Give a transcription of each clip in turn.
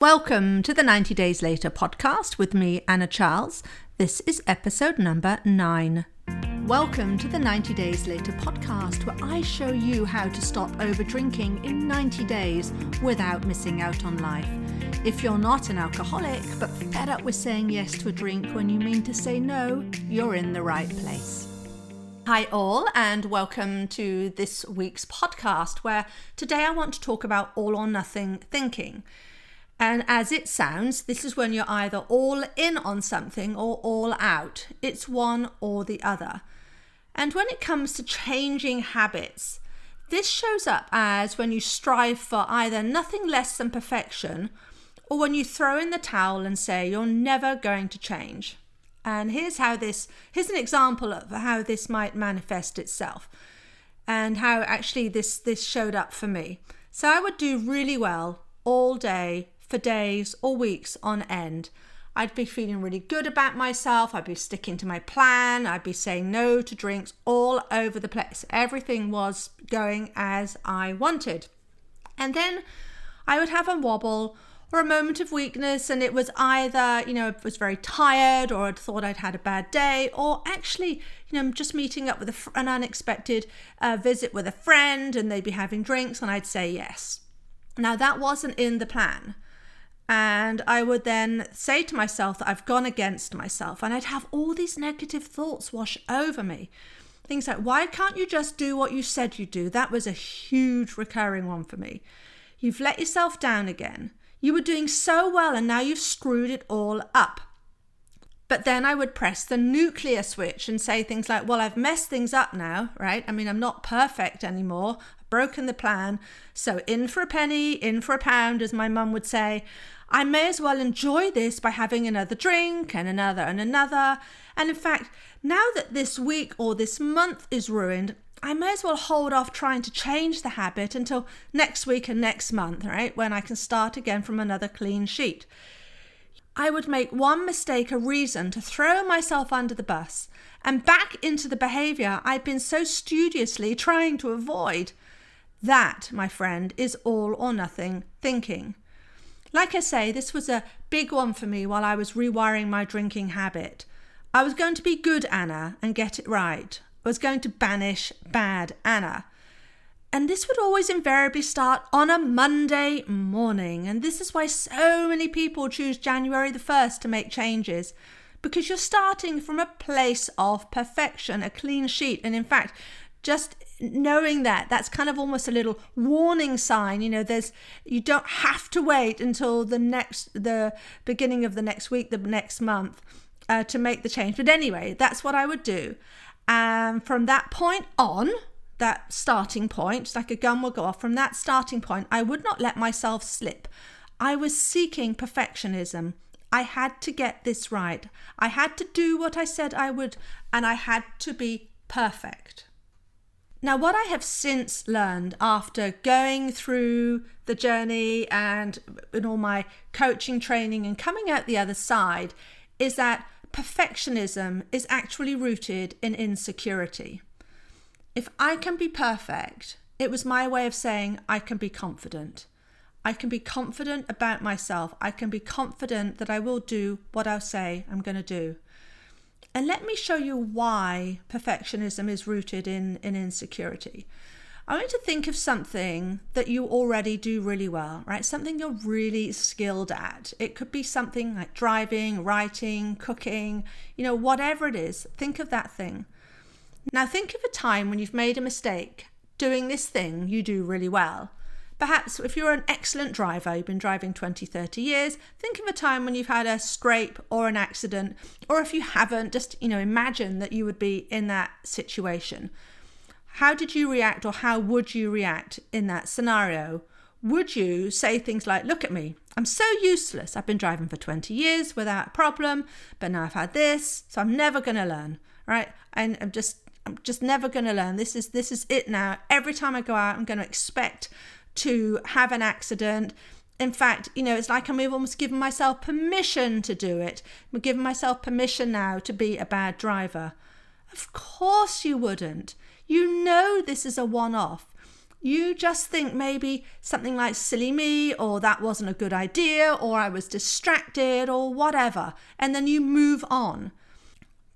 Welcome to the 90 Days Later podcast with me, Anna Charles. This is episode number 9. Welcome to the 90 Days Later podcast, where I show you how to stop over drinking in 90 days without missing out on life. If you're not an alcoholic but fed up with saying yes to a drink when you mean to say no, you're in the right place. Hi all, and welcome to this week's podcast, where today I want to talk about all or nothing thinking. And as it sounds, this is when you're either all in on something or all out. It's one or the other. And when it comes to changing habits, this shows up as when you strive for either nothing less than perfection, or when you throw in the towel and say you're never going to change. And here's an example of how this might manifest itself and how actually this showed up for me. So I would do really well all day for days or weeks on end. I'd be feeling really good about myself. I'd be sticking to my plan. I'd be saying no to drinks all over the place. Everything was going as I wanted. And then I would have a wobble or a moment of weakness, and it was either, I was very tired, or I'd thought I'd had a bad day, or actually, just meeting up with an unexpected visit with a friend, and they'd be having drinks, and I'd say yes. Now, that wasn't in the plan. And I would then say to myself that I've gone against myself, and I'd have all these negative thoughts wash over me. Things like, why can't you just do what you said you'd do? That was a huge recurring one for me. You've let yourself down again. You were doing so well, and now you've screwed it all up. But then I would press the nuclear switch and say things like, well, I've messed things up now, right? I mean, I'm not perfect anymore. I've broken the plan. So in for a penny, in for a pound, as my mum would say. I may as well enjoy this by having another drink and another and another. And in fact, now that this week or this month is ruined, I may as well hold off trying to change the habit until next week and next month, right? When I can start again from another clean sheet. I would make one mistake a reason to throw myself under the bus and back into the behavior I've been so studiously trying to avoid. That, my friend, is all or nothing thinking. Like I say, this was a big one for me while I was rewiring my drinking habit. I was going to be good Anna and get it right. I was going to banish bad Anna. And this would always invariably start on a Monday morning. And this is why so many people choose January the 1st to make changes. Because you're starting from a place of perfection, a clean sheet. And in fact, just knowing that's kind of almost a little warning sign. You don't have to wait until the beginning of the next week, the next month, to make the change. But anyway, that's what I would do. And from that point on, that starting point, like a gun will go off, from that starting point, I would not let myself slip. I was seeking perfectionism. I had to get this right. I had to do what I said I would, and I had to be perfect. Now, what I have since learned after going through the journey and in all my coaching training and coming out the other side is that perfectionism is actually rooted in insecurity. If I can be perfect, it was my way of saying I can be confident. I can be confident about myself. I can be confident that I will do what I'll say I'm going to do. And let me show you why perfectionism is rooted in insecurity. I want you to think of something that you already do really well, right? Something you're really skilled at. It could be something like driving, writing, cooking, whatever it is. Think of that thing. Now think of a time when you've made a mistake doing this thing you do really well. Perhaps if you're an excellent driver, you've been driving 20, 30 years, think of a time when you've had a scrape or an accident, or if you haven't, just, imagine that you would be in that situation. How did you react, or how would you react in that scenario? Would you say things like, look at me, I'm so useless. I've been driving for 20 years without a problem, but now I've had this, so I'm never going to learn, right? And I'm just never going to learn. This is it now. Every time I go out, I'm going to expect to have an accident. In fact, it's like I'm almost giving myself permission to do it. I'm giving myself permission now to be a bad driver. Of course you wouldn't. This is a one-off. You just think maybe something like silly me, or that wasn't a good idea, or I was distracted, or whatever. And then you move on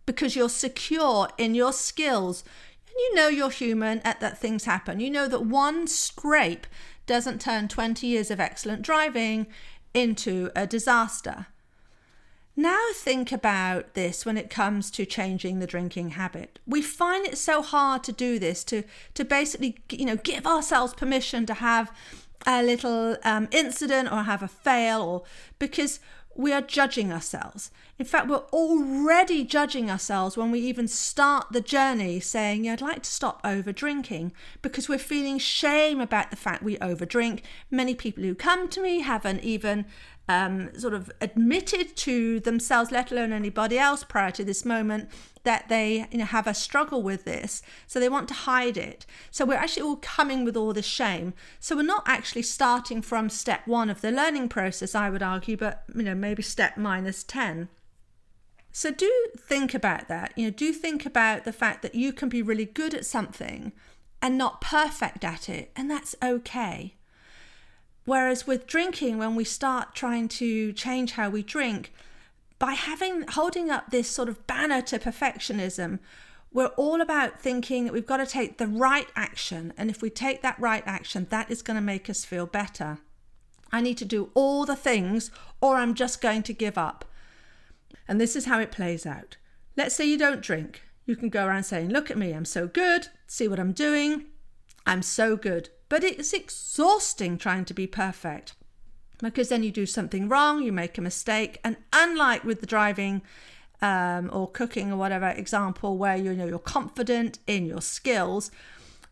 because you're secure in your skills. And you know you're human and that things happen. You know that one scrape doesn't turn 20 years of excellent driving into a disaster. Now think about this when it comes to changing the drinking habit. We find it so hard to do this, to basically, give ourselves permission to have a little incident or have a fail, or because we are judging ourselves. In fact, we're already judging ourselves when we even start the journey saying, I'd like to stop over drinking, because we're feeling shame about the fact we overdrink. Many people who come to me haven't even sort of admitted to themselves, let alone anybody else prior to this moment, that they have a struggle with this. So they want to hide it. So we're actually all coming with all this shame. So we're not actually starting from step 1 of the learning process, I would argue, but maybe step -10. So do think about that. Do think about the fact that you can be really good at something and not perfect at it, and that's okay. Whereas with drinking, when we start trying to change how we drink, by holding up this sort of banner to perfectionism, we're all about thinking that we've got to take the right action. And if we take that right action, that is going to make us feel better. I need to do all the things, or I'm just going to give up. And this is how it plays out. Let's say you don't drink. You can go around saying, look at me, I'm so good. See what I'm doing. I'm so good. But it's exhausting trying to be perfect, because then you do something wrong, you make a mistake. And unlike with the driving or cooking or whatever example where you're confident in your skills,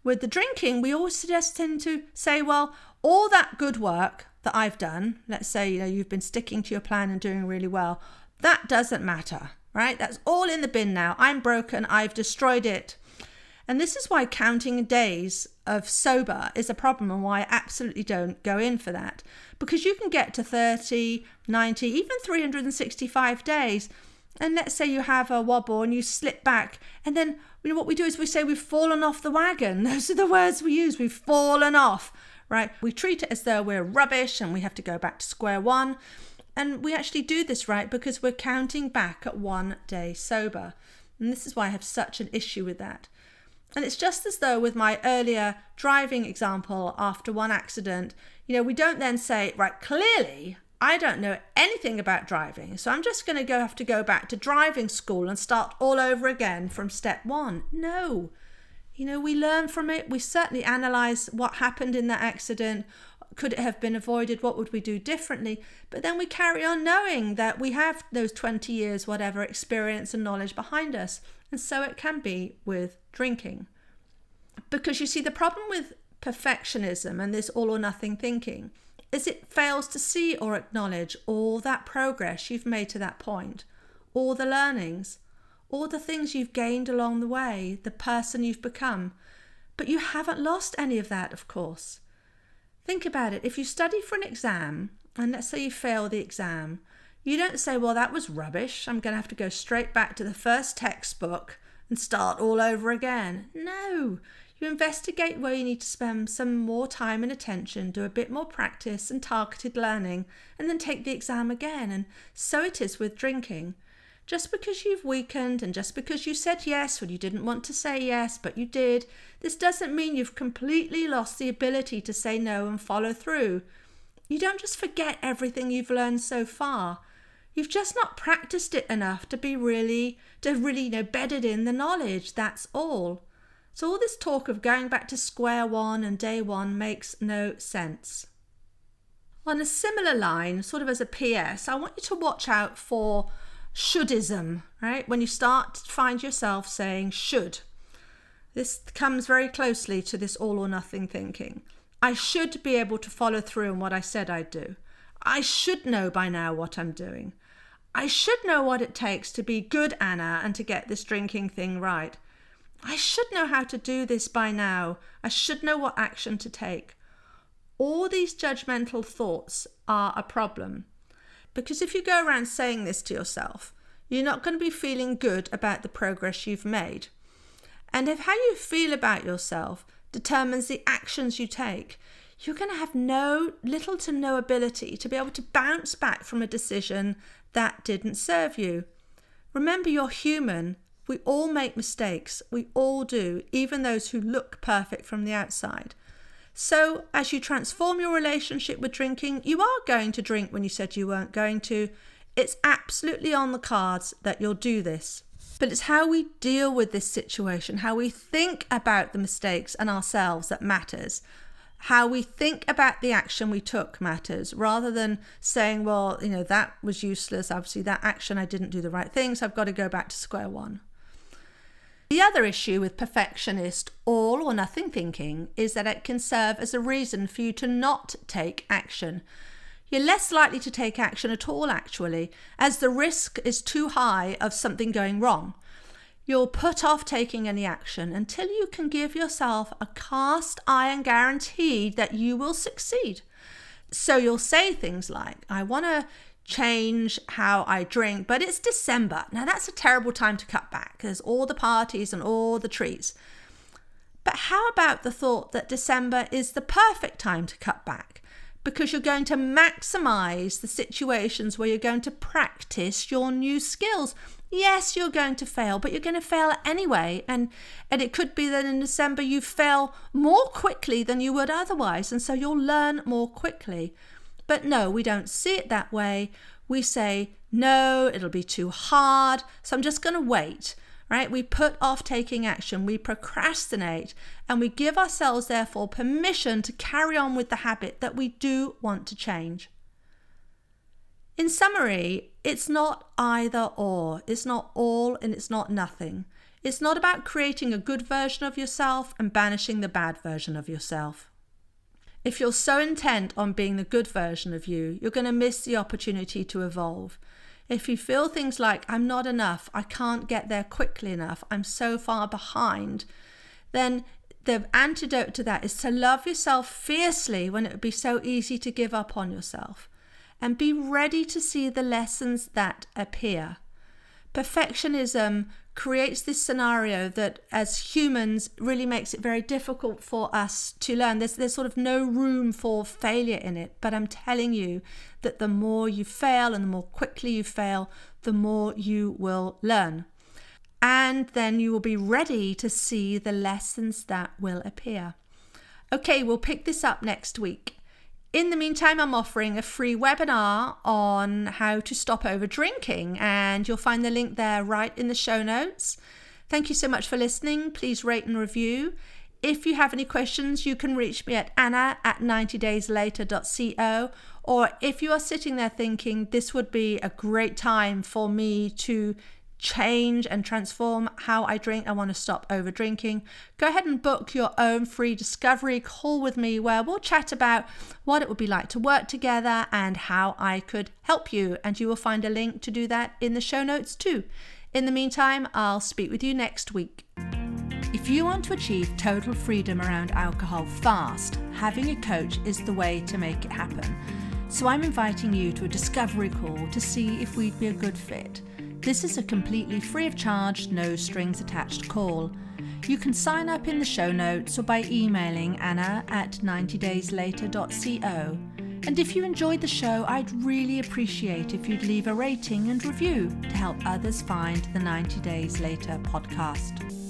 with the drinking, we always tend to say, well, all that good work that I've done, let's say you've been sticking to your plan and doing really well, that doesn't matter, right? That's all in the bin now. I'm broken. I've destroyed it. And this is why counting days of sober is a problem, and why I absolutely don't go in for that. Because you can get to 30, 90, even 365 days. And let's say you have a wobble and you slip back. And then what we do is we say we've fallen off the wagon. Those are the words we use. We've fallen off, right? We treat it as though we're rubbish and we have to go back to square one. And we actually do this, right, because we're counting back at 1 day sober. And this is why I have such an issue with that. And it's just as though with my earlier driving example, after one accident, we don't then say, right, clearly I don't know anything about driving, so I'm just going to have to go back to driving school and start all over again from step 1. No, we learn from it. We certainly analyze what happened in that accident. Could it have been avoided? What would we do differently? But then we carry on knowing that we have those 20 years, whatever, experience and knowledge behind us. And so it can be with drinking. Because you see, the problem with perfectionism and this all or nothing thinking is it fails to see or acknowledge all that progress you've made to that point, all the learnings, all the things you've gained along the way, the person you've become. But you haven't lost any of that, of course. Think about it. If you study for an exam, and let's say you fail the exam, you don't say, well, that was rubbish. I'm going to have to go straight back to the first textbook and start all over again. No, you investigate where you need to spend some more time and attention, do a bit more practice and targeted learning, and then take the exam again. And so it is with drinking. Just because you've weakened and just because you said yes when you didn't want to say yes, but you did, this doesn't mean you've completely lost the ability to say no and follow through. You don't just forget everything you've learned so far. You've just not practiced it enough to really bedded in the knowledge. That's all. So all this talk of going back to square one and day one makes no sense. On a similar line, sort of as a PS, I want you to watch out for shouldism, right? When you start to find yourself saying should. This comes very closely to this all or nothing thinking. I should be able to follow through on what I said I'd do. I should know by now what I'm doing. I should know what it takes to be good Anna and to get this drinking thing right. I should know how to do this by now. I should know what action to take. All these judgmental thoughts are a problem. Because if you go around saying this to yourself, you're not going to be feeling good about the progress you've made. And if how you feel about yourself determines the actions you take, you're going to have little to no ability to be able to bounce back from a decision that didn't serve you. Remember, you're human. We all make mistakes. We all do, even those who look perfect from the outside. So as you transform your relationship with drinking, you are going to drink when you said you weren't going to. It's absolutely on the cards that you'll do this. But it's how we deal with this situation, how we think about the mistakes and ourselves that matters. How we think about the action we took matters, rather than saying, well, that was useless. Obviously, that action, I didn't do the right thing, so I've got to go back to square one. The other issue with perfectionist all or nothing thinking is that it can serve as a reason for you to not take action. You're less likely to take action at all, actually, as the risk is too high of something going wrong. You'll put off taking any action until you can give yourself a cast iron guarantee that you will succeed. So you'll say things like, I want to change how I drink, but it's December. Now that's a terrible time to cut back. There's all the parties and all the treats. But how about the thought that December is the perfect time to cut back? Because you're going to maximize the situations where you're going to practice your new skills. Yes, you're going to fail, but you're going to fail anyway. And it could be that in December you fail more quickly than you would otherwise. And so you'll learn more quickly. But no, we don't see it that way. We say, no, it'll be too hard, so I'm just going to wait, right? We put off taking action, we procrastinate, and we give ourselves, therefore, permission to carry on with the habit that we do want to change. In summary, it's not either or. It's not all and it's not nothing. It's not about creating a good version of yourself and banishing the bad version of yourself. If you're so intent on being the good version of you, you're going to miss the opportunity to evolve. If you feel things like, I'm not enough, I can't get there quickly enough, I'm so far behind, then the antidote to that is to love yourself fiercely when it would be so easy to give up on yourself. And be ready to see the lessons that appear. Perfectionism creates this scenario that as humans really makes it very difficult for us to learn. There's sort of no room for failure in it. But I'm telling you that the more you fail and the more quickly you fail, the more you will learn. And then you will be ready to see the lessons that will appear. Okay, we'll pick this up next week. In the meantime, I'm offering a free webinar on how to stop over drinking, and you'll find the link there right in the show notes. Thank you so much for listening. Please rate and review. If you have any questions, you can reach me at anna@90dayslater.co, or if you are sitting there thinking this would be a great time for me to change and transform how I drink, I want to stop over drinking, go ahead and book your own free discovery call with me where we'll chat about what it would be like to work together and how I could help you. And you will find a link to do that in the show notes too. In the meantime, I'll speak with you next week. If you want to achieve total freedom around alcohol fast, having a coach is the way to make it happen. So I'm inviting you to a discovery call to see if we'd be a good fit. This is a completely free of charge, no strings attached call. You can sign up in the show notes or by emailing anna@90dayslater.co. And if you enjoyed the show, I'd really appreciate if you'd leave a rating and review to help others find the 90 Days Later podcast.